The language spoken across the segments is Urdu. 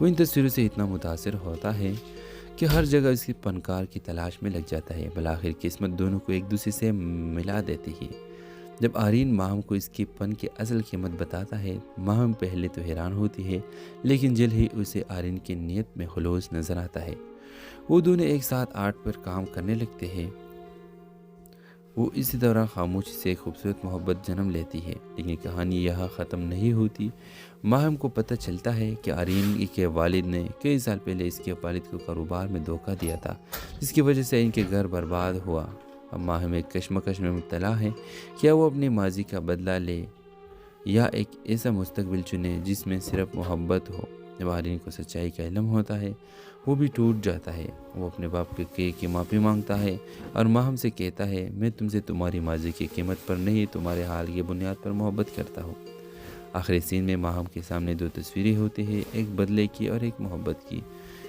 وہ ان تصویروں سے اتنا متاثر ہوتا ہے کہ ہر جگہ اس کی فنکار کی تلاش میں لگ جاتا ہے۔ بالآخر قسمت دونوں کو ایک دوسرے سے ملا دیتی ہے۔ جب آرین ماہم کو اس کے فن کی اصل قیمت بتاتا ہے، ماہم پہلے تو حیران ہوتی ہے، لیکن جلد ہی اسے آرین کی نیت میں خلوص نظر آتا ہے۔ وہ دونوں ایک ساتھ آرٹ پر کام کرنے لگتے ہیں۔ وہ اسی دوران خاموشی سے ایک خوبصورت محبت جنم لیتی ہے، لیکن کہانی یہاں ختم نہیں ہوتی۔ ماہم کو پتہ چلتا ہے کہ آرین کے والد نے کئی سال پہلے اس کے والد کو کاروبار میں دھوکہ دیا تھا، جس کی وجہ سے ان کے گھر برباد ہوا۔ اب ماہم ایک کشمکش میں مبتلا ہے، کیا وہ اپنی ماضی کا بدلہ لے یا ایک ایسا مستقبل چنے جس میں صرف محبت ہو۔ جب آرین کو سچائی کا علم ہوتا ہے، وہ بھی ٹوٹ جاتا ہے۔ وہ اپنے باپ کی معافی مانگتا ہے اور ماہم سے کہتا ہے، میں تم سے تمہاری ماضی کی قیمت پر نہیں، تمہارے حال کی بنیاد پر محبت کرتا ہوں۔ آخری سین میں ماہم کے سامنے دو تصویریں ہوتی ہیں، ایک بدلے کی اور ایک محبت کی۔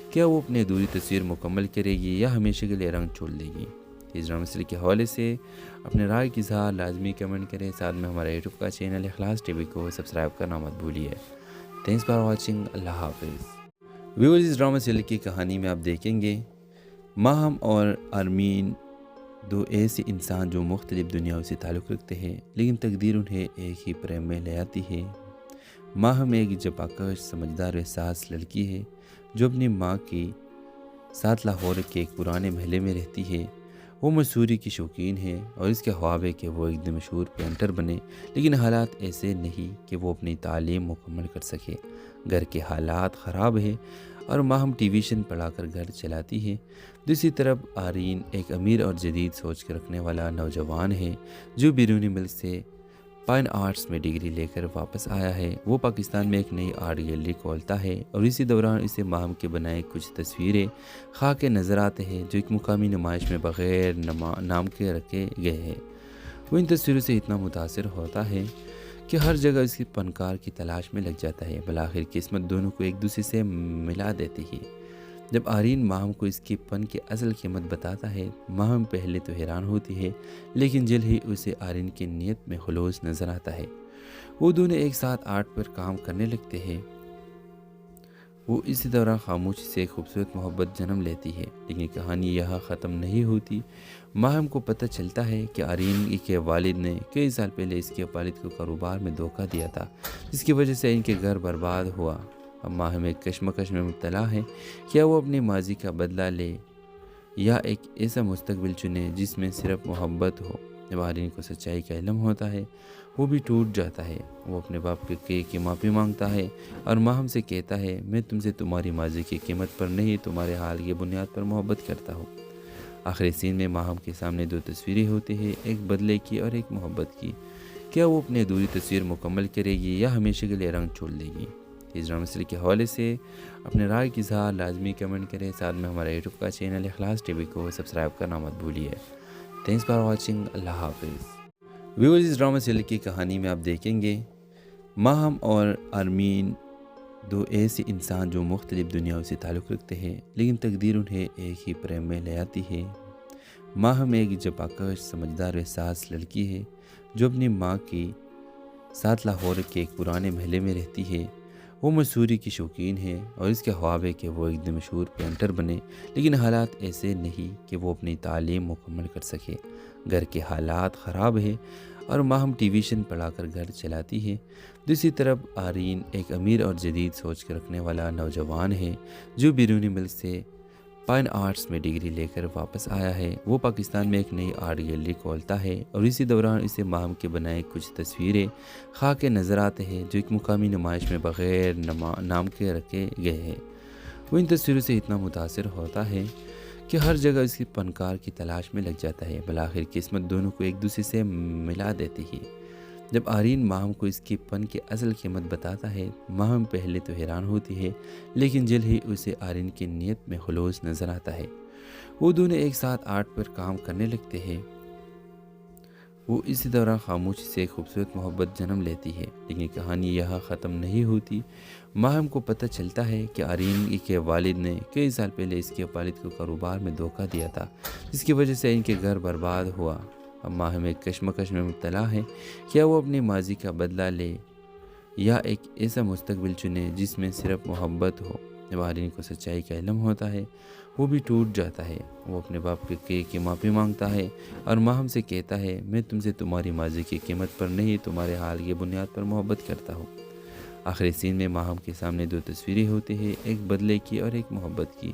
کیا وہ اپنی ادھوری تصویر مکمل کرے گی یا ہمیشہ کے لیے رنگ چھوڑ دے گی؟ اس ڈرامہ سیریز کے حوالے سے اپنے رائے کی اظہار لازمی کمنٹ کریں۔ ساتھ میں ہمارے یوٹیوب کا چینل اخلاص ٹی وی کو سبسکرائب کرنا مت بھولیے۔ Thanks for watching. اللہ حافظ۔ ویورز، اس ڈرامہ سیریل کی کہانی میں آپ دیکھیں گے ماہم اور آرمین دو ایسے انسان جو مختلف دنیاؤں سے تعلق رکھتے ہیں، لیکن تقدیر انہیں ایک ہی پریم میں لے آتی ہے۔ ماہم ایک جفاکش سمجھدار و حساس لڑکی ہے جو اپنی ماں کے ساتھ لاہور کے ایک پرانے محلے میں رہتی ہے۔ وہ مصوری کی شوقین ہے اور اس کے خواب ہے کہ وہ ایک دن مشہور پینٹر بنے، لیکن حالات ایسے نہیں کہ وہ اپنی تعلیم مکمل کر سکے۔ گھر کے حالات خراب ہیں اور ماہم ٹیویشن پڑھا کر گھر چلاتی ہے۔ دوسری طرف آرین ایک امیر اور جدید سوچ کے رکھنے والا نوجوان ہے جو بیرونی ملک سے فائن آرٹس میں ڈگری لے کر واپس آیا ہے۔ وہ پاکستان میں ایک نئی آرٹ گیلری کھولتا ہے اور اسی دوران اسے ماہم کے بنائے کچھ تصویریں خواہ کے نظر آتے ہیں جو ایک مقامی نمائش میں بغیر نام کے رکھے گئے ہیں۔ وہ ان تصویروں سے اتنا متاثر ہوتا ہے کہ ہر جگہ اس کی فنکار کی تلاش میں لگ جاتا ہے۔ بالآخر قسمت دونوں کو ایک دوسرے سے ملا دیتی ہے۔ جب آرین ماہم کو اس کے فن کی اصل قیمت بتاتا ہے، ماہم پہلے تو حیران ہوتی ہے، لیکن جلد ہی اسے آرین کی نیت میں خلوص نظر آتا ہے۔ وہ دونوں ایک ساتھ آرٹ پر کام کرنے لگتے ہیں۔ وہ اسی دوران خاموشی سے ایک خوبصورت محبت جنم لیتی ہے، لیکن کہانی یہاں ختم نہیں ہوتی۔ ماہم کو پتہ چلتا ہے کہ آرین کے والد نے کئی سال پہلے اس کے والد کو کاروبار میں دھوکہ دیا تھا، جس کی وجہ سے ان کے گھر برباد ہوا۔ اب ماہم ایک کشمکش میں مبتلا ہے، کیا وہ اپنی ماضی کا بدلہ لے یا ایک ایسا مستقبل چنے جس میں صرف محبت ہو۔ جب آرین کو سچائی کا علم ہوتا ہے، وہ بھی ٹوٹ جاتا ہے۔ وہ اپنے باپ کی معافی مانگتا ہے اور ماہم سے کہتا ہے، میں تم سے تمہاری ماضی کی قیمت پر نہیں، تمہارے حال کی بنیاد پر محبت کرتا ہوں۔ آخری سین میں ماہم کے سامنے دو تصویریں ہوتی ہیں، ایک بدلے کی اور ایک محبت کی۔ کیا وہ اپنی ادھوری تصویر مکمل کرے گی یا ہمیشہ کے لیے رنگ چھوڑ دے گی؟ اس ڈرامہ سیریل کے حوالے سے اپنے رائے کی اظہار لازمی کمنٹ کریں۔ ساتھ میں ہمارے یوٹیوب کا چینل اخلاص ٹی وی کو سبسکرائب کرنا مت بھولیے۔ Thanks for watching. اللہ حافظ۔ ویورز، اس ڈرامہ سیریل کی کہانی میں آپ دیکھیں گے ماہم اور آرمین دو ایسے انسان جو مختلف دنیاؤں سے تعلق رکھتے ہیں، لیکن تقدیر انہیں ایک ہی پریم میں لے آتی ہے۔ ماہم ایک جفاکش سمجھدار و حساس لڑکی ہے جو اپنی ماں کے ساتھ لاہور کے ایک پرانے محلے میں رہتی ہے۔ وہ مصوری کی شوقین ہے اور اس کے خواب ہے کہ وہ ایک دن مشہور پینٹر بنے، لیکن حالات ایسے نہیں کہ وہ اپنی تعلیم مکمل کر سکے۔ گھر کے حالات خراب ہیں اور ماہم ٹیویشن پڑھا کر گھر چلاتی ہے۔ دوسری طرف آرین ایک امیر اور جدید سوچ کے رکھنے والا نوجوان ہے جو بیرونی ملک سے فائن آرٹس میں ڈگری لے کر واپس آیا ہے۔ وہ پاکستان میں ایک نئی آرٹ گیلری کھولتا ہے اور اسی دوران اسے ماہم کے بنائے کچھ تصویریں خواہ کے نظر آتے ہیں جو ایک مقامی نمائش میں بغیر نام کے رکھے گئے ہیں۔ وہ ان تصویروں سے اتنا متاثر ہوتا ہے کہ ہر جگہ اس کی فنکار کی تلاش میں لگ جاتا ہے۔ بالآخر قسمت دونوں کو ایک دوسرے سے ملا دیتی ہے۔ جب آرین ماہم کو اس کے فن کی اصل قیمت بتاتا ہے، ماہم پہلے تو حیران ہوتی ہے، لیکن جلد ہی اسے آرین کی نیت میں خلوص نظر آتا ہے۔ وہ دونوں ایک ساتھ آرٹ پر کام کرنے لگتے ہیں۔ وہ اسی دوران خاموشی سے ایک خوبصورت محبت جنم لیتی ہے، لیکن کہانی یہاں ختم نہیں ہوتی۔ ماہم کو پتہ چلتا ہے کہ آرین کے والد نے کئی سال پہلے اس کے والد کو کاروبار میں دھوکہ دیا تھا، جس کی وجہ سے ان کے گھر برباد ہوا۔ اب ماہم ایک کشمکش میں مبتلا ہے، کیا وہ اپنی ماضی کا بدلہ لے یا ایک ایسا مستقبل چنے جس میں صرف محبت ہو۔ جب آرین کو سچائی کا علم ہوتا ہے وہ بھی ٹوٹ جاتا ہے۔ وہ اپنے باپ کی معافی مانگتا ہے اور ماہم سے کہتا ہے میں تم سے تمہاری ماضی کی قیمت پر نہیں تمہارے حال کی بنیاد پر محبت کرتا ہوں۔ آخری سین میں ماہم کے سامنے دو تصویریں ہوتی ہیں، ایک بدلے کی اور ایک محبت کی۔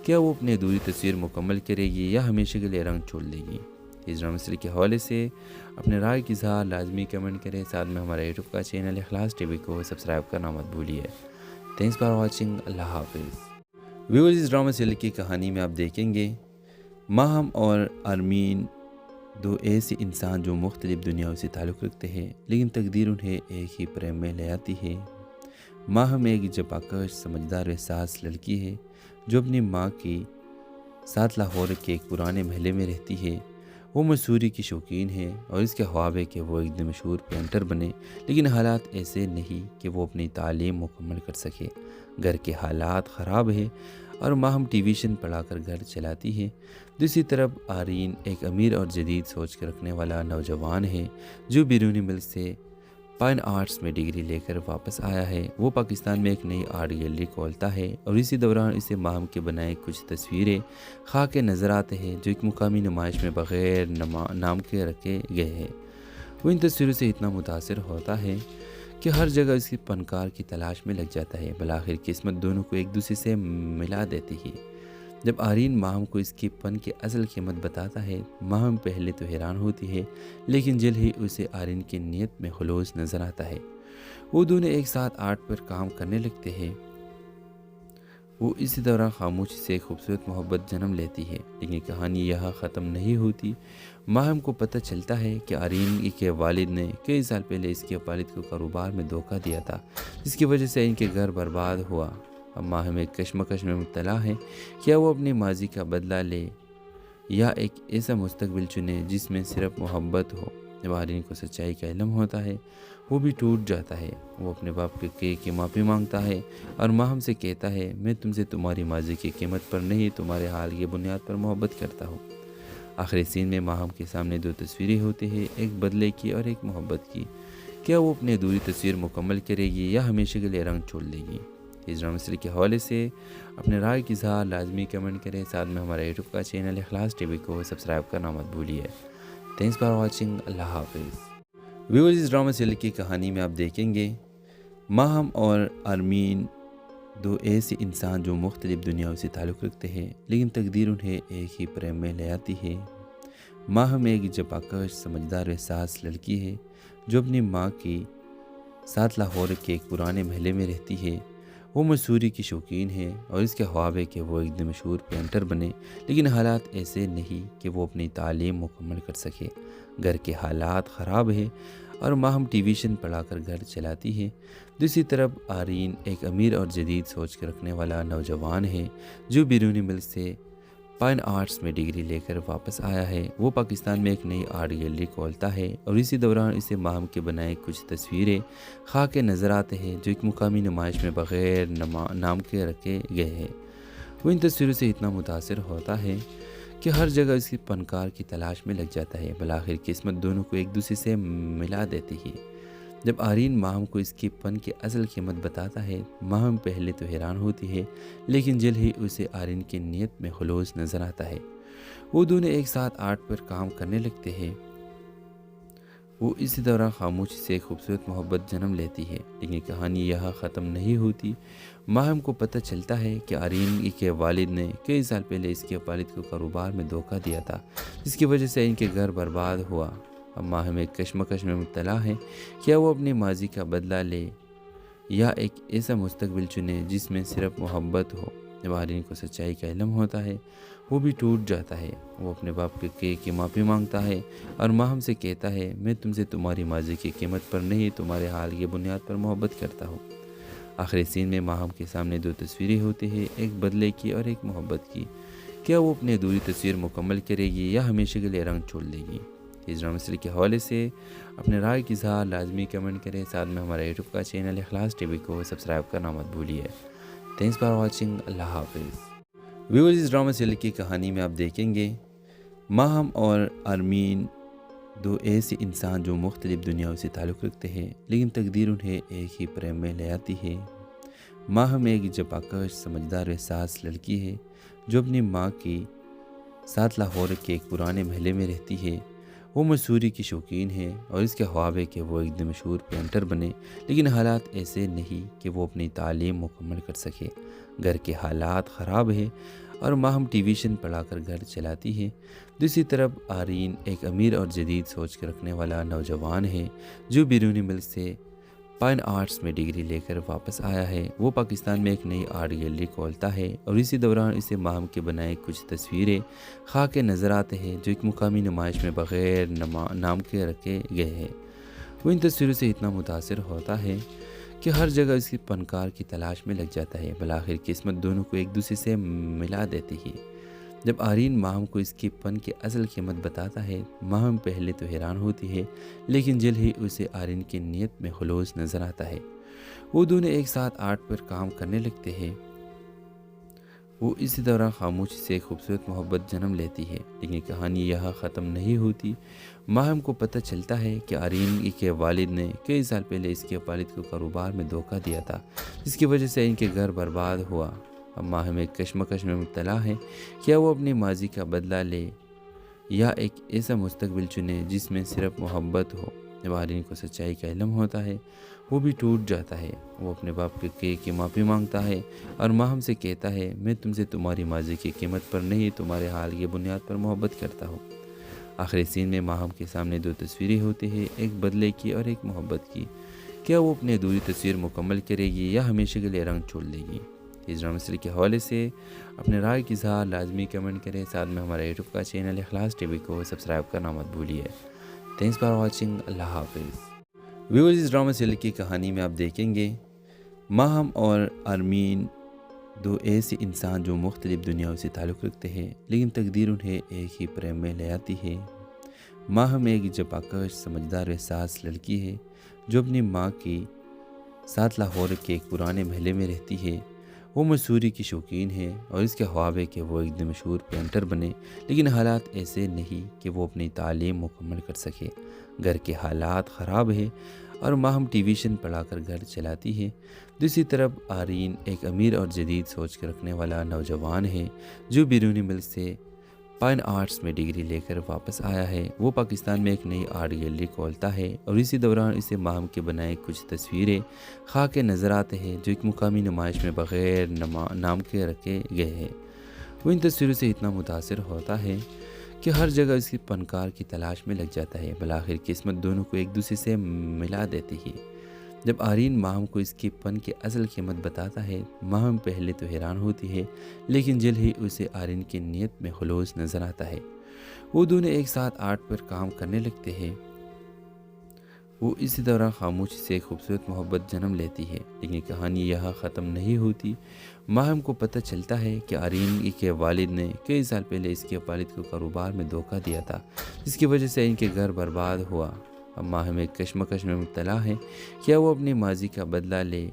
کیا وہ اپنی ادھوری تصویر مکمل کرے گی یا ہمیشہ کے لیے رنگ چھوڑ دے گی؟ اس ڈرامہ سیریز کے حوالے سے اپنے رائے کی اظہار لازمی کمنٹ کریں، ساتھ میں ہمارا یوٹیوب کا چینل اخلاص ٹی وی کو سبسکرائب کرنا مت بھولیے۔ تھینکس فار واچنگ، اللہ حافظ۔ ویورز، اس ڈرامہ سیریز کی کہانی میں آپ دیکھیں گے ماہم اور آرمین دو ایسے انسان جو مختلف دنیاؤں سے تعلق رکھتے ہیں، لیکن تقدیر انہیں ایک ہی پریم میں لے آتی ہے۔ ماہم ایک جباکش سمجھدار و حساس لڑکی ہے جو اپنی ماں کے ساتھ لاہور کے ایک پرانے محلے میں رہتی ہے۔ وہ مصوری کی شوقین ہے اور اس کے خواب ہے کہ وہ ایک دن مشہور پینٹر بنے، لیکن حالات ایسے نہیں کہ وہ اپنی تعلیم مکمل کر سکے۔ گھر کے حالات خراب ہے اور ماہم ٹیویشن پڑھا کر گھر چلاتی ہے۔ دوسری طرف آرین ایک امیر اور جدید سوچ کے رکھنے والا نوجوان ہے جو بیرونی ملک سے فائن آرٹس میں ڈگری لے کر واپس آیا ہے۔ وہ پاکستان میں ایک نئی آرٹ گیلری کھولتا ہے اور اسی دوران اسے ماہم کے بنائے کچھ تصویریں خواہ کے نظر آتے ہیں جو ایک مقامی نمائش میں بغیر نام کے رکھے گئے ہیں۔ وہ ان تصویروں سے اتنا متاثر ہوتا ہے کہ ہر جگہ اس کی فنکار کی تلاش میں لگ جاتا ہے۔ بالآخر قسمت دونوں کو ایک دوسرے سے ملا دیتی ہے۔ جب آرین ماہم کو اس کی فن کی اصل قیمت بتاتا ہے، ماہم پہلے تو حیران ہوتی ہے، لیکن جلد ہی اسے آرین کی نیت میں خلوص نظر آتا ہے۔ وہ دونوں ایک ساتھ آرٹ پر کام کرنے لگتے ہیں۔ وہ اسی دوران خاموشی سے ایک خوبصورت محبت جنم لیتی ہے، لیکن کہانی یہاں ختم نہیں ہوتی۔ ماہم کو پتہ چلتا ہے کہ آرین کے والد نے کئی سال پہلے اس کے والد کو کاروبار میں دھوکہ دیا تھا، جس کی وجہ سے ان کے گھر برباد ہوا۔ اب ماہم ایک کشمکش میں مبتلا ہے، کیا وہ اپنی ماضی کا بدلہ لے یا ایک ایسا مستقبل چنے جس میں صرف محبت ہو؟ جب آرین کو سچائی کا علم ہوتا ہے وہ بھی ٹوٹ جاتا ہے۔ وہ اپنے باپ کی معافی مانگتا ہے اور ماہم سے کہتا ہے میں تم سے تمہاری ماضی کی قیمت پر نہیں تمہارے حال کی بنیاد پر محبت کرتا ہوں۔ آخری سین میں ماہم کے سامنے دو تصویریں ہوتی ہیں، ایک بدلے کی اور ایک محبت کی۔ کیا وہ اپنی ادھوری تصویر مکمل کرے گی یا ہمیشہ کے لیے رنگ چھوڑ دے گی؟ اس ڈرامہ سیریز کے حوالے سے اپنے رائے کی اظہار لازمی کمنٹ کریں، ساتھ میں ہمارا یوٹیوب کا چینل اخلاص ٹی وی کو سبسکرائب کرنا مت بھولیے۔ تھینکس فار واچنگ، اللہ حافظ۔ ویورز، اس ڈرامہ سیریز کی کہانی میں آپ دیکھیں گے ماہم اور آرمین دو ایسے انسان جو مختلف دنیاؤں سے تعلق رکھتے ہیں، لیکن تقدیر انہیں ایک ہی پریم میں لے آتی ہے۔ ماہم ایک جباکش سمجھدار و حساس لڑکی ہے جو اپنی ماں کے ساتھ لاہور کے ایک پرانے محلے میں رہتی ہے۔ وہ مصوری کی شوقین ہے اور اس کے خواب ہے کہ وہ ایک دن مشہور پینٹر بنے، لیکن حالات ایسے نہیں کہ وہ اپنی تعلیم مکمل کر سکے۔ گھر کے حالات خراب ہے اور ماہم ٹیویشن پڑھا کر گھر چلاتی ہے۔ دوسری طرف آرین ایک امیر اور جدید سوچ کے رکھنے والا نوجوان ہے جو بیرونی ملک سے فائن آرٹس میں ڈگری لے کر واپس آیا ہے۔ وہ پاکستان میں ایک نئی آرٹ گیلری کھولتا ہے اور اسی دوران اسے ماہم کے بنائے کچھ تصویریں خواہ کے نظر آتے ہیں جو ایک مقامی نمائش میں بغیر نام کے رکھے گئے ہیں۔ وہ ان تصویروں سے اتنا متاثر ہوتا ہے کہ ہر جگہ اس کی فنکار کی تلاش میں لگ جاتا ہے۔ بالآخر قسمت دونوں کو ایک دوسرے سے ملا دیتی ہے۔ جب آرین ماہم کو اس کی فن کی اصل قیمت بتاتا ہے، ماہم پہلے تو حیران ہوتی ہے، لیکن جلد ہی اسے آرین کی نیت میں خلوص نظر آتا ہے۔ وہ دونوں ایک ساتھ آرٹ پر کام کرنے لگتے ہیں۔ وہ اسی دوران خاموشی سے ایک خوبصورت محبت جنم لیتی ہے، لیکن کہانی یہاں ختم نہیں ہوتی۔ ماہم کو پتہ چلتا ہے کہ آرین کے والد نے کئی سال پہلے اس کے والد کو کاروبار میں دھوکہ دیا تھا، جس کی وجہ سے ان کے گھر برباد ہوا۔ اب ماہم ایک کشمکش میں مبتلا ہے، کیا وہ اپنی ماضی کا بدلہ لے یا ایک ایسا مستقبل چنے جس میں صرف محبت ہو؟ جب آرین کو سچائی کا علم ہوتا ہے وہ بھی ٹوٹ جاتا ہے۔ وہ اپنے باپ کی معافی مانگتا ہے اور ماہم سے کہتا ہے میں تم سے تمہاری ماضی کی قیمت پر نہیں تمہارے حال کی بنیاد پر محبت کرتا ہوں۔ آخری سین میں ماہم کے سامنے دو تصویریں ہوتی ہیں، ایک بدلے کی اور ایک محبت کی۔ کیا وہ اپنی ادھوری تصویر مکمل کرے گی یا ہمیشہ کے لیے رنگ چھوڑ دے گی؟ اس ڈرامہ سیریز کے حوالے سے اپنے رائے کی اظہار لازمی کمنٹ کریں، ساتھ میں ہمارا یوٹیوب کا چینل اخلاص ٹی وی کو سبسکرائب کرنا مت بھولیے۔ تھینکس فار واچنگ، اللہ حافظ۔ ویورز، اس ڈرامہ سیریز کی کہانی میں آپ دیکھیں گے ماہم اور آرمین دو ایسے انسان جو مختلف دنیاؤں سے تعلق رکھتے ہیں، لیکن تقدیر انہیں ایک ہی پریم میں لے آتی ہے۔ ماہم ایک جپاکش سمجھدار و احساس لڑکی ہے جو اپنی ماں کے ساتھ لاہور کے ایک پرانے محلے میں رہتی ہے۔ وہ مصوری کی شوقین ہے اور اس کے خواب ہے کہ وہ ایک دن مشہور پینٹر بنے، لیکن حالات ایسے نہیں کہ وہ اپنی تعلیم مکمل کر سکے۔ گھر کے حالات خراب ہیں اور ماہم ٹیویشن پڑھا کر گھر چلاتی ہے۔ دوسری طرف آرین ایک امیر اور جدید سوچ کے رکھنے والا نوجوان ہے جو بیرونی ملک سے فائن آرٹس میں ڈگری لے کر واپس آیا ہے۔ وہ پاکستان میں ایک نئی آرٹ گیلری کھولتا ہے اور اسی دوران اسے ماہم کے بنائے کچھ تصویریں خاک نظر آتے ہیں جو ایک مقامی نمائش میں بغیر نام کے رکھے گئے ہیں۔ وہ ان تصویروں سے اتنا متاثر ہوتا ہے کہ ہر جگہ اس کی فنکار کی تلاش میں لگ جاتا ہے۔ بالآخر قسمت دونوں کو ایک دوسرے سے ملا دیتی ہے۔ جب آرین ماہم کو اس کے فن کی اصل قیمت بتاتا ہے، ماہم پہلے تو حیران ہوتی ہے، لیکن جلد ہی اسے آرین کی نیت میں خلوص نظر آتا ہے۔ وہ دونوں ایک ساتھ آرٹ پر کام کرنے لگتے ہیں۔ وہ اسی دوران خاموشی سے ایک خوبصورت محبت جنم لیتی ہے، لیکن کہانی یہاں ختم نہیں ہوتی۔ ماہم کو پتہ چلتا ہے کہ آرین کے والد نے کئی سال پہلے اس کے والد کو کاروبار میں دھوکہ دیا تھا، جس کی وجہ سے ان کے گھر برباد ہوا۔ اب ماہم ایک کشمکش میں مبتلا ہے، کیا وہ اپنی ماضی کا بدلہ لے یا ایک ایسا مستقبل چنے جس میں صرف محبت ہو۔ جب آرین کو سچائی کا علم ہوتا ہے، وہ بھی ٹوٹ جاتا ہے۔ وہ اپنے باپ کی معافی مانگتا ہے اور ماہم سے کہتا ہے، میں تم سے تمہاری ماضی کی قیمت پر نہیں، تمہارے حال کی بنیاد پر محبت کرتا ہوں۔ آخری سین میں ماہم کے سامنے دو تصویریں ہوتی ہیں، ایک بدلے کی اور ایک محبت کی۔ کیا وہ اپنی ادھوری تصویر مکمل کرے گی یا ہمیشہ کے لیے رنگ چھوڑ دے گی؟ اس ڈرامہ سیریز کے حوالے سے اپنے رائے کی اظہار لازمی کمنٹ کریں۔ ساتھ میں ہمارے یوٹیوب کا چینل اخلاص ٹی وی کو سبسکرائب کرنا مت بھولیے۔ Thanks for watching. اللہ حافظ۔ ویورز، اس ڈرامہ سیریز کی کہانی میں آپ دیکھیں گے ماہم اور آرمین دو ایسے انسان جو مختلف دنیاؤں سے تعلق رکھتے ہیں، لیکن تقدیر انہیں ایک ہی پریم میں لے آتی ہے۔ ماہم ایک جپاکش سمجھدار و احساس لڑکی ہے جو اپنی ماں کے ساتھ لاہور کے ایک پرانے محلے میں رہتی ہے۔ وہ مصوری کی شوقین ہے اور اس کے خواب ہے کہ وہ ایک دن مشہور پینٹر بنے، لیکن حالات ایسے نہیں کہ وہ اپنی تعلیم مکمل کر سکے۔ گھر کے حالات خراب ہیں اور ماہم ٹیویشن پڑھا کر گھر چلاتی ہے۔ دوسری طرف آرین ایک امیر اور جدید سوچ کے رکھنے والا نوجوان ہے جو بیرونی ملک سے فائن آرٹس میں ڈگری لے کر واپس آیا ہے۔ وہ پاکستان میں ایک نئی آرٹ گیلری کھولتا ہے اور اسی دوران اسے ماہم کے بنائے کچھ تصویریں خاک نظر آتے ہیں جو ایک مقامی نمائش میں بغیر نام کے رکھے گئے ہیں۔ وہ ان تصویروں سے اتنا متاثر ہوتا ہے کہ ہر جگہ اس کی فنکار کی تلاش میں لگ جاتا ہے۔ بالآخر قسمت دونوں کو ایک دوسرے سے ملا دیتی ہے۔ جب آرین ماہم کو اس کے فن کی اصل قیمت بتاتا ہے، ماہم پہلے تو حیران ہوتی ہے، لیکن جلد ہی اسے آرین کی نیت میں خلوص نظر آتا ہے۔ وہ دونوں ایک ساتھ آرٹ پر کام کرنے لگتے ہیں۔ وہ اسی دوران خاموشی سے ایک خوبصورت محبت جنم لیتی ہے، لیکن کہانی یہاں ختم نہیں ہوتی۔ ماہم کو پتہ چلتا ہے کہ آرین کے والد نے کئی سال پہلے اس کے والد کو کاروبار میں دھوکہ دیا تھا، جس کی وجہ سے ان کے گھر برباد ہوا۔ اب ماہم ایک کشمکش میں مبتلا ہے، کیا وہ اپنی ماضی کا بدلہ لے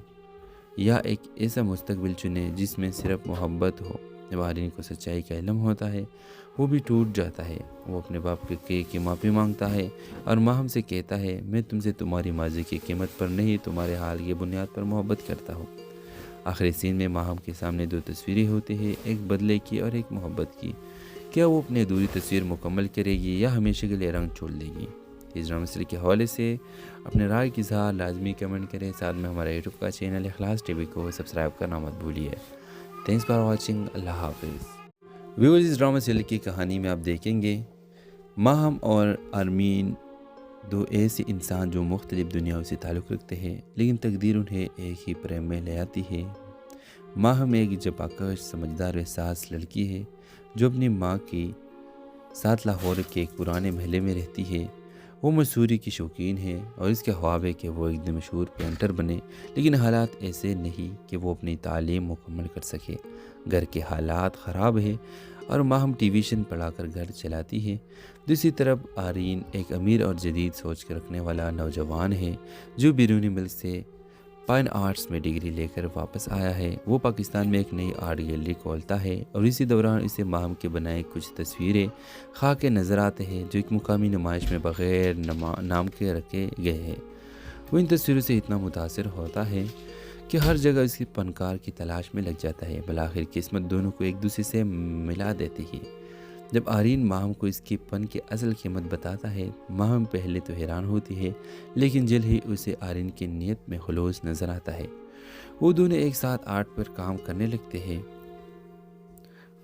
یا ایک ایسا مستقبل چنے جس میں صرف محبت ہو۔ جب آرین کو سچائی کا علم ہوتا ہے، وہ بھی ٹوٹ جاتا ہے۔ وہ اپنے باپ کی معافی مانگتا ہے اور ماہم سے کہتا ہے، میں تم سے تمہاری ماضی کی قیمت پر نہیں، تمہارے حال کی بنیاد پر محبت کرتا ہوں۔ آخری سین میں ماہم کے سامنے دو تصویریں ہوتی ہیں، ایک بدلے کی اور ایک محبت کی۔ کیا وہ اپنی ادھوری تصویر مکمل کرے گی یا ہمیشہ کے لیے رنگ چھوڑ دے گی؟ اس ڈرامہ سیریز کے حوالے سے اپنے رائے کی اظہار لازمی کمنٹ کریں۔ ساتھ میں ہمارے یوٹیوب کا چینل اخلاص ٹی وی کو سبسکرائب کرنا مت بھولیے۔ Thanks for watching. اللہ حافظ۔ ویورز، اس ڈرامہ سیریز کی کہانی میں آپ دیکھیں گے ماہم اور آرمین دو ایسے انسان جو مختلف دنیاؤں سے تعلق رکھتے ہیں، لیکن تقدیر انہیں ایک ہی پریم میں لے آتی ہے۔ ماہم ایک جپاکش سمجھدار و احساس لڑکی ہے جو اپنی ماں کے ساتھ لاہور کے ایک پرانے محلے میں رہتی ہے۔ وہ مصوری کی شوقین ہے اور اس کے خواب ہے کہ وہ ایک دن مشہور پینٹر بنے، لیکن حالات ایسے نہیں کہ وہ اپنی تعلیم مکمل کر سکے۔ گھر کے حالات خراب ہیں اور ماہم ٹیویشن پڑھا کر گھر چلاتی ہے۔ دوسری طرف آرین ایک امیر اور جدید سوچ کے رکھنے والا نوجوان ہے جو بیرونی ملک سے فائن آرٹس میں ڈگری لے کر واپس آیا ہے۔ وہ پاکستان میں ایک نئی آرٹ گیلری کھولتا ہے اور اسی دوران اسے ماہم کے بنائے کچھ تصویریں خاک نظر آتے ہیں جو ایک مقامی نمائش میں بغیر نام کے رکھے گئے ہیں۔ وہ ان تصویروں سے اتنا متاثر ہوتا ہے کہ ہر جگہ اس کی فنکار کی تلاش میں لگ جاتا ہے۔ بالآخر قسمت دونوں کو ایک دوسرے سے ملا دیتی ہے۔ جب آرین ماہم کو اس کے فن کی اصل قیمت بتاتا ہے، ماہم پہلے تو حیران ہوتی ہے، لیکن جلد ہی اسے آرین کی نیت میں خلوص نظر آتا ہے۔ وہ دونوں ایک ساتھ آرٹ پر کام کرنے لگتے ہیں۔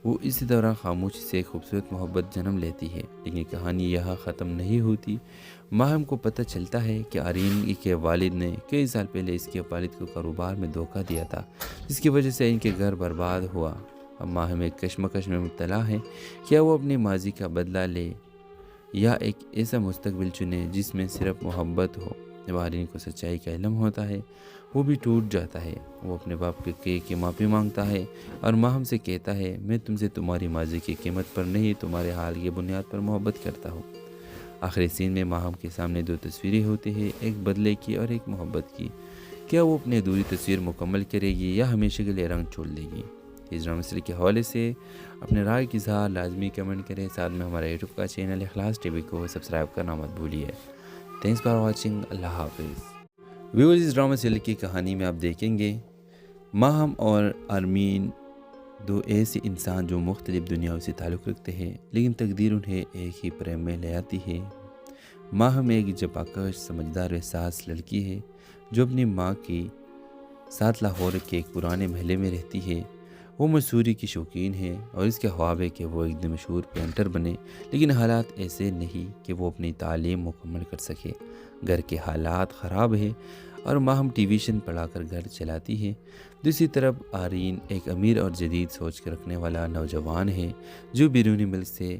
وہ اسی دوران خاموشی سے ایک خوبصورت محبت جنم لیتی ہے، لیکن کہانی یہاں ختم نہیں ہوتی۔ ماہم کو پتہ چلتا ہے کہ آرین کے والد نے کئی سال پہلے اس کے والد کو کاروبار میں دھوکہ دیا تھا، جس کی وجہ سے ان کے گھر برباد ہوا۔ اب ماہم ایک کشمکش میں مبتلا ہے، کیا وہ اپنے ماضی کا بدلہ لے یا ایک ایسا مستقبل چنے جس میں صرف محبت ہو۔ جب آرین کو سچائی کا علم ہوتا ہے، وہ بھی ٹوٹ جاتا ہے۔ وہ اپنے باپ کے معافی مانگتا ہے اور ماہم سے کہتا ہے، میں تم سے تمہاری ماضی کی قیمت پر نہیں، تمہارے حال کی بنیاد پر محبت کرتا ہوں۔ آخری سین میں ماہم کے سامنے دو تصویریں ہوتی ہیں، ایک بدلے کی اور ایک محبت کی۔ کیا وہ اپنی ادھوری تصویر مکمل کرے گی یا ہمیشہ کے لیے رنگ چھوڑ دے گی؟ اس ڈرامہ سیریز کے حوالے سے اپنے رائے کی اظہار لازمی کمنٹ کریں۔ ساتھ میں ہمارا یوٹیوب کا چینل اخلاص ٹی وی کو سبسکرائب کرنا مت بھولیے۔ Thanks for watching. اللہ حافظ۔ ویورز، اس ڈرامہ سیریل کی کہانی میں آپ دیکھیں گے ماہم اور آرمین، دو ایسے انسان جو مختلف دنیاؤں سے تعلق رکھتے ہیں، لیکن تقدیر انہیں ایک ہی پریم میں لے آتی ہے۔ ماہم ایک جپاکش، سمجھدار و حساس لڑکی ہے جو اپنی ماں کے ساتھ لاہور کے ایک پرانے محلے میں رہتی ہے۔ وہ مصوری کی شوقین ہے اور اس کے خواب ہے کہ وہ ایک دن مشہور پینٹر بنے، لیکن حالات ایسے نہیں کہ وہ اپنی تعلیم مکمل کر سکے۔ گھر کے حالات خراب ہیں اور ماہم ٹیویشن پڑھا کر گھر چلاتی ہے۔ دوسری طرف آرین ایک امیر اور جدید سوچ کے رکھنے والا نوجوان ہے جو بیرونی ملک سے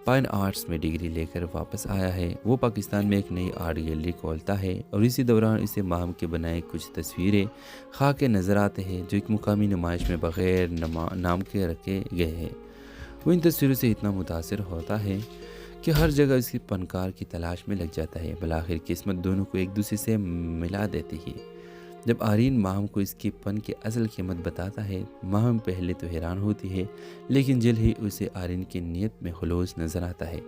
فائن آرٹس میں ڈگری لے کر واپس آیا ہے۔ وہ پاکستان میں ایک نئی آرٹ گیلری کھولتا ہے اور اسی دوران اسے ماہم کے بنائے کچھ تصویریں خاک کے نظر آتے ہیں جو ایک مقامی نمائش میں بغیر نام کے رکھے گئے ہیں۔ وہ ان تصویروں سے اتنا متاثر ہوتا ہے کہ ہر جگہ اس کی فنکار کی تلاش میں لگ جاتا ہے۔ بالآخر قسمت دونوں کو ایک دوسرے سے ملا دیتی ہے۔ جب آرین ماہم کو اس کے فن کی اصل قیمت بتاتا ہے، ماہم پہلے تو حیران ہوتی ہے، لیکن جلد ہی اسے آرین کی نیت میں خلوص نظر آتا ہے۔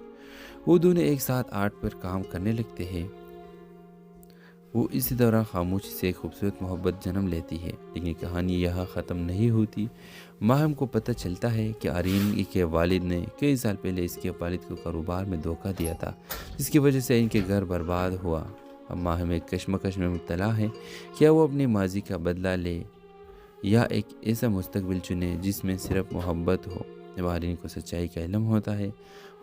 وہ دونوں ایک ساتھ آرٹ پر کام کرنے لگتے ہیں۔ وہ اسی دوران خاموشی سے ایک خوبصورت محبت جنم لیتی ہے، لیکن کہانی یہاں ختم نہیں ہوتی۔ ماہم کو پتہ چلتا ہے کہ آرین کے والد نے کئی سال پہلے اس کے والد کو کاروبار میں دھوکہ دیا تھا، جس کی وجہ سے ان کے گھر برباد ہوا۔ اب ماہم ایک کشمکش میں مبتلا ہے، کیا وہ اپنے ماضی کا بدلہ لے یا ایک ایسا مستقبل چنے جس میں صرف محبت ہو۔ جب آرین کو سچائی کا علم ہوتا ہے،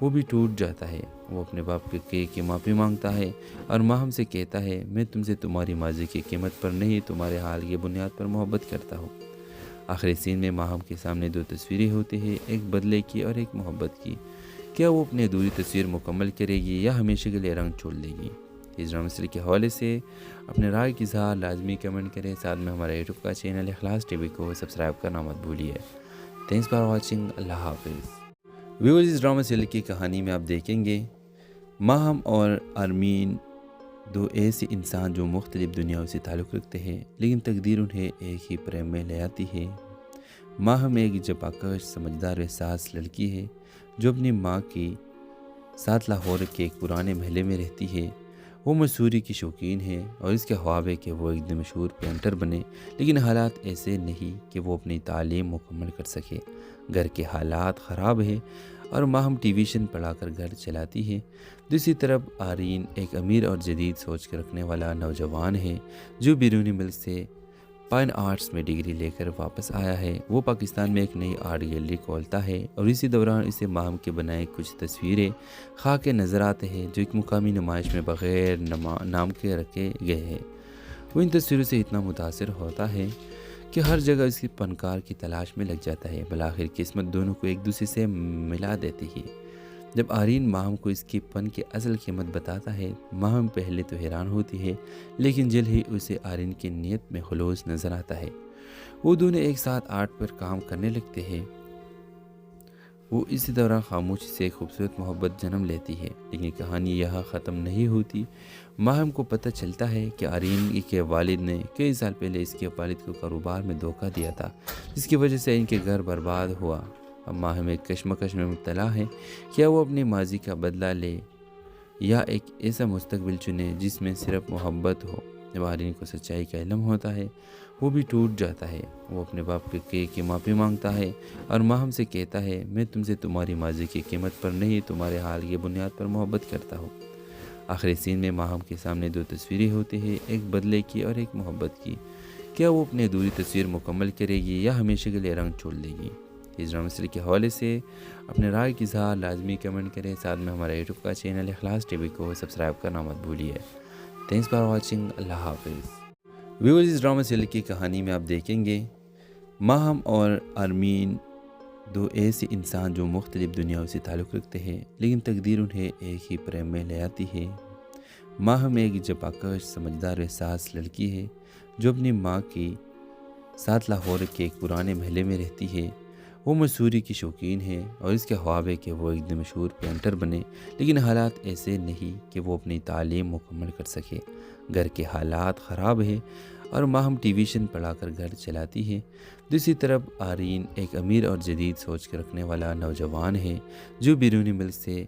وہ بھی ٹوٹ جاتا ہے۔ وہ اپنے باپ کی معافی مانگتا ہے اور ماہم سے کہتا ہے، میں تم سے تمہاری ماضی کی قیمت پر نہیں، تمہارے حال کی بنیاد پر محبت کرتا ہوں۔ آخری سین میں ماہم کے سامنے دو تصویریں ہوتی ہیں، ایک بدلے کی اور ایک محبت کی۔ کیا وہ اپنی ادھوری تصویر مکمل کرے گی یا ہمیشہ کے لیے رنگ چھوڑ دے گی؟ اس ڈرامہ سیریل کے حوالے سے اپنے رائے کی اظہار لازمی کمنٹ کریں۔ ساتھ میں ہمارا یوٹیوب کا چینل اخلاص ٹی وی کو سبسکرائب کرنا مت بھولیے۔ Thanks for watching. اللہ حافظ۔ ویورز، اس ڈرامہ سیریل کی کہانی میں آپ دیکھیں گے ماہم اور آرمین، دو ایسے انسان جو مختلف دنیاؤں سے تعلق رکھتے ہیں، لیکن تقدیر انہیں ایک ہی پریم میں لے آتی ہے۔ ماہم ایک جپاکش، سمجھدار و حساس لڑکی ہے جو اپنی ماں کے ساتھ لاہور کے ایک پرانے محلے میں رہتی ہے۔ وہ مصوری کی شوقین ہے اور اس کے خواب ہے کہ وہ ایک دن مشہور پینٹر بنے، لیکن حالات ایسے نہیں کہ وہ اپنی تعلیم مکمل کر سکے۔ گھر کے حالات خراب ہیں اور ماہم ٹیویشن پڑھا کر گھر چلاتی ہے۔ دوسری طرف آرین ایک امیر اور جدید سوچ کے رکھنے والا نوجوان ہے جو بیرونی ملک سے فائن آرٹس میں ڈگری لے کر واپس آیا ہے۔ وہ پاکستان میں ایک نئی آرٹ گیلری کھولتا ہے اور اسی دوران اسے ماہم کے بنائے کچھ تصویریں خاک کے نظر آتے ہیں جو ایک مقامی نمائش میں بغیر نام کے رکھے گئے ہیں۔ وہ ان تصویروں سے اتنا متاثر ہوتا ہے کہ ہر جگہ اس کی فنکار کی تلاش میں لگ جاتا ہے۔ بالآخر قسمت دونوں کو ایک دوسرے سے ملا دیتی ہے۔ جب آرین ماہم کو اس کے فن کی اصل قیمت بتاتا ہے، ماہم پہلے تو حیران ہوتی ہے، لیکن جلد ہی اسے آرین کی نیت میں خلوص نظر آتا ہے۔ وہ دونوں ایک ساتھ آرٹ پر کام کرنے لگتے ہیں۔ وہ اسی دوران خاموشی سے ایک خوبصورت محبت جنم لیتی ہے، لیکن کہانی یہاں ختم نہیں ہوتی۔ ماہم کو پتہ چلتا ہے کہ آرین کے والد نے کئی سال پہلے اس کے والد کو کاروبار میں دھوکہ دیا تھا، جس کی وجہ سے ان کے گھر برباد ہوا۔ اب ماہم ایک کشمکش میں مبتلا ہے، کیا وہ اپنے ماضی کا بدلہ لے یا ایک ایسا مستقبل چنے جس میں صرف محبت ہو۔ جب آرین کو سچائی کا علم ہوتا ہے وہ بھی ٹوٹ جاتا ہے۔ وہ اپنے باپ کی معافی مانگتا ہے اور ماہم سے کہتا ہے میں تم سے تمہاری ماضی کی قیمت پر نہیں تمہارے حال کی بنیاد پر محبت کرتا ہوں۔ آخری سین میں ماہم کے سامنے دو تصویریں ہوتی ہیں، ایک بدلے کی اور ایک محبت کی۔ کیا وہ اپنی ادھوری تصویر مکمل کرے گی یا ہمیشہ کے لیے رنگ چھوڑ دے گی؟ اس ڈرامہ سیریز کے حوالے سے اپنے رائے کی اظہار لازمی کمنٹ کریں، ساتھ میں ہمارا یوٹیوب کا چینل اخلاص ٹی وی کو سبسکرائب کرنا مت بھولیے۔ تھینکس فار واچنگ، اللہ حافظ۔ ویورز، اس ڈرامہ سیریز کی کہانی میں آپ دیکھیں گے ماہم اور آرمین دو ایسے انسان جو مختلف دنیاؤں سے تعلق رکھتے ہیں، لیکن تقدیر انہیں ایک ہی پریم میں لے آتی ہے۔ ماہم ایک جفاکش سمجھدار احساس لڑکی ہے جو اپنی ماں کے ساتھ لاہور کے ایک پرانے محلے میں رہتی ہے۔ وہ مصوری کی شوقین ہے اور اس کے خواب ہے کہ وہ ایک دن مشہور پینٹر بنے، لیکن حالات ایسے نہیں کہ وہ اپنی تعلیم مکمل کر سکے۔ گھر کے حالات خراب ہیں اور ماہم ٹیویشن پڑھا کر گھر چلاتی ہے۔ دوسری طرف آرین ایک امیر اور جدید سوچ کے رکھنے والا نوجوان ہے جو بیرونی ملک سے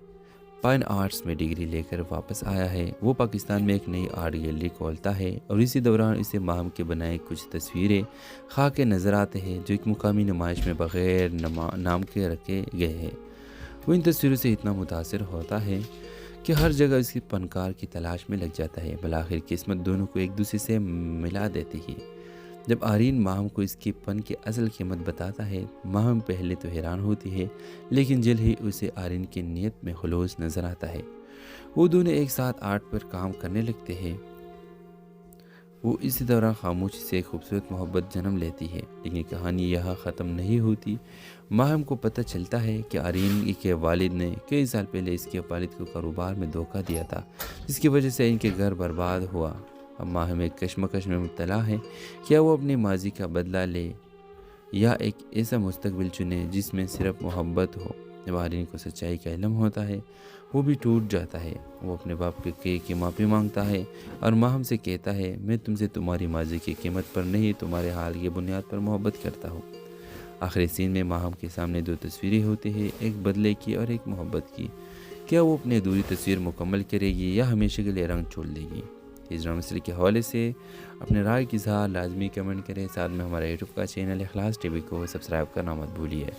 فائن آرٹس میں ڈگری لے کر واپس آیا ہے۔ وہ پاکستان میں ایک نئی آرٹ گیلری کھولتا ہے اور اسی دوران اسے ماہم کے بنائے کچھ تصویریں خواہ کے نظر آتے ہیں جو ایک مقامی نمائش میں بغیر نام کے رکھے گئے ہیں۔ وہ ان تصویروں سے اتنا متاثر ہوتا ہے کہ ہر جگہ اس کی فنکار کی تلاش میں لگ جاتا ہے۔ بالآخر قسمت دونوں کو ایک دوسرے سے ملا دیتی ہے۔ جب آرین ماہم کو اس کی فن کی اصل قیمت بتاتا ہے، ماہم پہلے تو حیران ہوتی ہے، لیکن جلد ہی اسے آرین کی نیت میں خلوص نظر آتا ہے۔ وہ دونوں ایک ساتھ آرٹ پر کام کرنے لگتے ہیں۔ وہ اسی دوران خاموشی سے ایک خوبصورت محبت جنم لیتی ہے، لیکن کہانی یہاں ختم نہیں ہوتی۔ ماہم کو پتہ چلتا ہے کہ آرین کے والد نے کئی سال پہلے اس کے والد کو کاروبار میں دھوکہ دیا تھا، جس کی وجہ سے ان کے گھر برباد ہوا۔ اب ماہم ایک کشمکش میں مبتلا ہے، کیا وہ اپنی ماضی کا بدلہ لے یا ایک ایسا مستقبل چنے جس میں صرف محبت ہو؟ جب آرین کو سچائی کا علم ہوتا ہے وہ بھی ٹوٹ جاتا ہے۔ وہ اپنے باپ کی معافی مانگتا ہے اور ماہم سے کہتا ہے میں تم سے تمہاری ماضی کی قیمت پر نہیں تمہارے حال کی بنیاد پر محبت کرتا ہوں۔ آخری سین میں ماہم کے سامنے دو تصویریں ہوتی ہیں، ایک بدلے کی اور ایک محبت کی۔ کیا وہ اپنی ادھوری تصویر مکمل کرے گی یا ہمیشہ کے لیے رنگ چھوڑ دے گی؟ اس ڈرامہ سیریز کے حوالے سے اپنے رائے کی اظہار لازمی کمنٹ کریں، ساتھ میں ہمارا یوٹیوب کا چینل اخلاص ٹی وی کو سبسکرائب کرنا مت بھولیے۔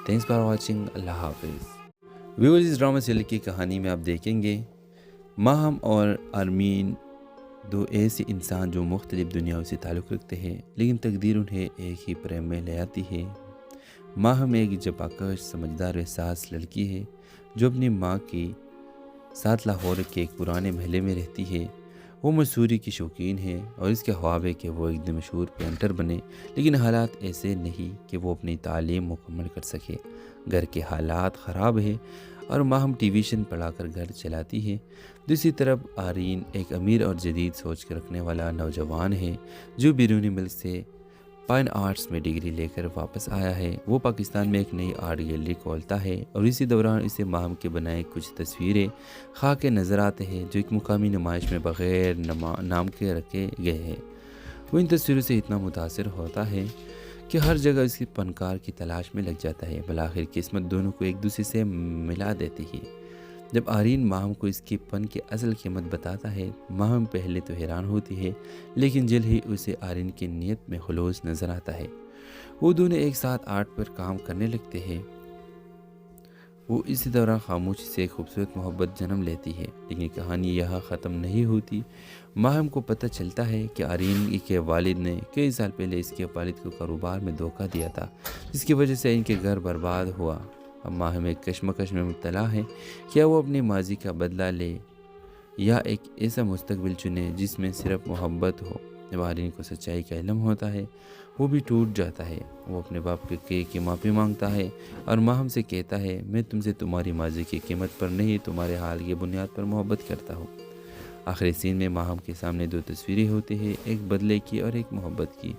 تھینکس فار واچنگ، اللہ حافظ۔ ویورز، اس ڈرامہ سیریز کی کہانی میں آپ دیکھیں گے ماہم اور آرمین دو ایسے انسان جو مختلف دنیاؤں سے تعلق رکھتے ہیں، لیکن تقدیر انہیں ایک ہی پریم میں لے آتی ہے۔ ماہم ایک جفاکش سمجھدار احساس لڑکی ہے جو اپنی ماں کے ساتھ لاہور کے ایک پرانے محلے میں رہتی ہے۔ وہ مصوری کی شوقین ہے اور اس کے خواب ہے کہ وہ ایک دن مشہور پینٹر بنے، لیکن حالات ایسے نہیں کہ وہ اپنی تعلیم مکمل کر سکے۔ گھر کے حالات خراب ہیں اور ماہم ٹیویشن پڑھا کر گھر چلاتی ہے۔ دوسری طرف آرین ایک امیر اور جدید سوچ کے رکھنے والا نوجوان ہے جو بیرونی ملک سے فائن آرٹس میں ڈگری لے کر واپس آیا ہے۔ وہ پاکستان میں ایک نئی آرٹ گیلری کھولتا ہے اور اسی دوران اسے ماہم کے بنائے کچھ تصویریں خواہ کے نظر آتے ہیں جو ایک مقامی نمائش میں بغیر نام کے رکھے گئے ہیں۔ وہ ان تصویروں سے اتنا متاثر ہوتا ہے کہ ہر جگہ اس کی فنکار کی تلاش میں لگ جاتا ہے۔ بالآخر قسمت دونوں کو ایک دوسرے سے ملا دیتی ہے۔ جب آرین ماہم کو اس کی فن کی اصل قیمت بتاتا ہے، ماہم پہلے تو حیران ہوتی ہے، لیکن جلد ہی اسے آرین کی نیت میں خلوص نظر آتا ہے۔ وہ دونوں ایک ساتھ آرٹ پر کام کرنے لگتے ہیں۔ وہ اسی دوران خاموشی سے ایک خوبصورت محبت جنم لیتی ہے، لیکن کہانی یہاں ختم نہیں ہوتی۔ ماہم کو پتہ چلتا ہے کہ آرین کے والد نے کئی سال پہلے اس کے والد کو کاروبار میں دھوکہ دیا تھا، جس کی وجہ سے ان کے گھر برباد ہوا۔ اب ماہم ایک کشمکش میں مبتلا ہے، کیا وہ اپنی ماضی کا بدلہ لے یا ایک ایسا مستقبل چنے جس میں صرف محبت ہو؟ جب آرین کو سچائی کا علم ہوتا ہے وہ بھی ٹوٹ جاتا ہے۔ وہ اپنے باپ کی معافی مانگتا ہے اور ماہم سے کہتا ہے میں تم سے تمہاری ماضی کی قیمت پر نہیں تمہارے حال کی بنیاد پر محبت کرتا ہوں۔ آخری سین میں ماہم کے سامنے دو تصویریں ہوتی ہیں، ایک بدلے کی اور ایک محبت کی۔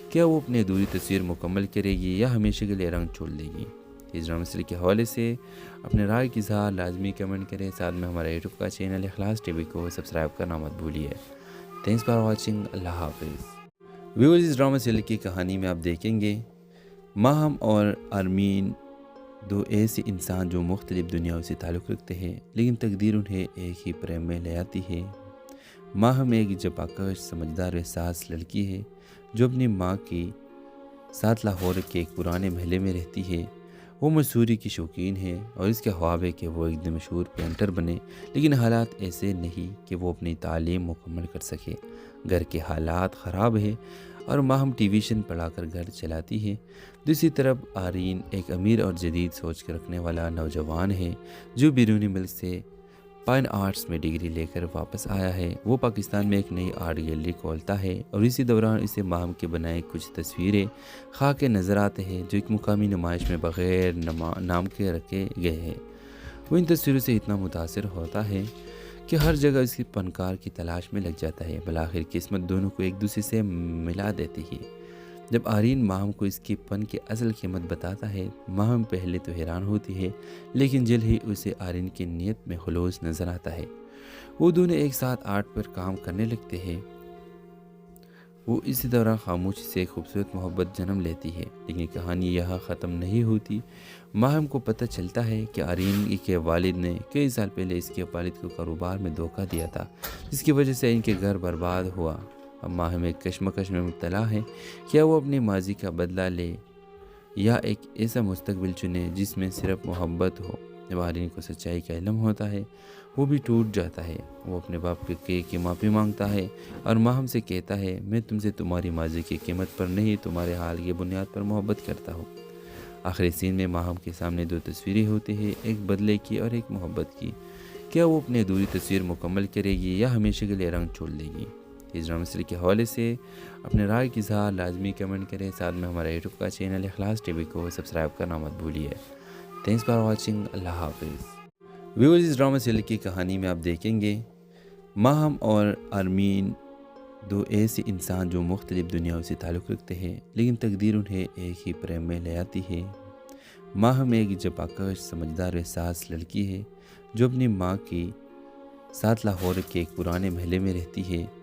کیا وہ اپنی ادھوری تصویر مکمل کرے گی یا ہمیشہ کے لیے رنگ چھوڑ دے گی؟ اس ڈرامہ سیریز کے حوالے سے اپنے رائے کی اظہار لازمی کمنٹ کریں، ساتھ میں ہمارا یوٹیوب کا چینل اخلاص ٹی وی کو سبسکرائب کرنا مت بھولیے۔ تھینکس فار واچنگ، اللہ حافظ۔ ویورز، اس ڈرامہ سیریز کی کہانی میں آپ دیکھیں گے ماہم اور آرمین دو ایسے انسان جو مختلف دنیاؤں سے تعلق رکھتے ہیں، لیکن تقدیر انہیں ایک ہی پریم میں لے آتی ہے۔ ماہم ایک جپاکش سمجھدار و احساس لڑکی ہے جو اپنی ماں کے ساتھ لاہور کے ایک پرانے محلے میں رہتی ہے۔ وہ مصوری کی شوقین ہے اور اس کے خواب ہے کہ وہ ایک دن مشہور پینٹر بنے، لیکن حالات ایسے نہیں کہ وہ اپنی تعلیم مکمل کر سکے۔ گھر کے حالات خراب ہے اور ماہم ٹیویشن پڑھا کر گھر چلاتی ہے۔ دوسری طرف آرین ایک امیر اور جدید سوچ کے رکھنے والا نوجوان ہے جو بیرونی ملک سے فائن آرٹس میں ڈگری لے کر واپس آیا ہے۔ وہ پاکستان میں ایک نئی آرٹ گیلری کھولتا ہے اور اسی دوران اسے ماہم کے بنائے کچھ تصویریں خاک کے نظر آتے ہیں جو ایک مقامی نمائش میں بغیر نام کے رکھے گئے ہیں۔ وہ ان تصویروں سے اتنا متاثر ہوتا ہے کہ ہر جگہ اس کی فنکار کی تلاش میں لگ جاتا ہے۔ بالآخر قسمت دونوں کو ایک دوسرے سے ملا دیتی ہے۔ جب آرین ماہم کو اس کی فن کی اصل قیمت بتاتا ہے، ماہم پہلے تو حیران ہوتی ہے، لیکن جلد ہی اسے آرین کی نیت میں خلوص نظر آتا ہے۔ وہ دونوں ایک ساتھ آرٹ پر کام کرنے لگتے ہیں۔ وہ اسی دوران خاموشی سے ایک خوبصورت محبت جنم لیتی ہے، لیکن کہانی یہاں ختم نہیں ہوتی۔ ماہم کو پتہ چلتا ہے کہ آرین کے والد نے کئی سال پہلے اس کے والد کو کاروبار میں دھوکہ دیا تھا، جس کی وجہ سے ان کے گھر برباد ہوا۔ اب ماہم ایک کشمکش میں مبتلا ہے، کیا وہ اپنے ماضی کا بدلہ لے یا ایک ایسا مستقبل چنے جس میں صرف محبت ہو۔ جب آرین کو سچائی کا علم ہوتا ہے، وہ بھی ٹوٹ جاتا ہے۔ وہ اپنے باپ کی معافی مانگتا ہے اور ماہم سے کہتا ہے، میں تم سے تمہاری ماضی کی قیمت پر نہیں، تمہارے حال کی بنیاد پر محبت کرتا ہوں۔ آخری سین میں ماہم کے سامنے دو تصویریں ہوتی ہیں، ایک بدلے کی اور ایک محبت کی۔ کیا وہ اپنی ادھوری تصویر مکمل کرے گی یا ہمیشہ کے لیے رنگ چھوڑ دے گی؟ اس ڈرامہ سیریز کے حوالے سے اپنے رائے کی اظہار لازمی کمنٹ کریں۔ ساتھ میں ہمارا یوٹیوب کا چینل اخلاص ٹی وی کو سبسکرائب کرنا مت بھولیے۔ Thanks for watching. اللہ حافظ۔ ویورز، اس ڈرامہ سیریز کی کہانی میں آپ دیکھیں گے ماہم اور آرین دو ایسے انسان جو مختلف دنیاؤں سے تعلق رکھتے ہیں، لیکن تقدیر انہیں ایک ہی پریم میں لے آتی ہے۔ ماہم ایک جپاکش سمجھدار و احساس لڑکی ہے جو اپنی ماں کے ساتھ لاہور کے ایک پرانے محلے میں رہتی ہے۔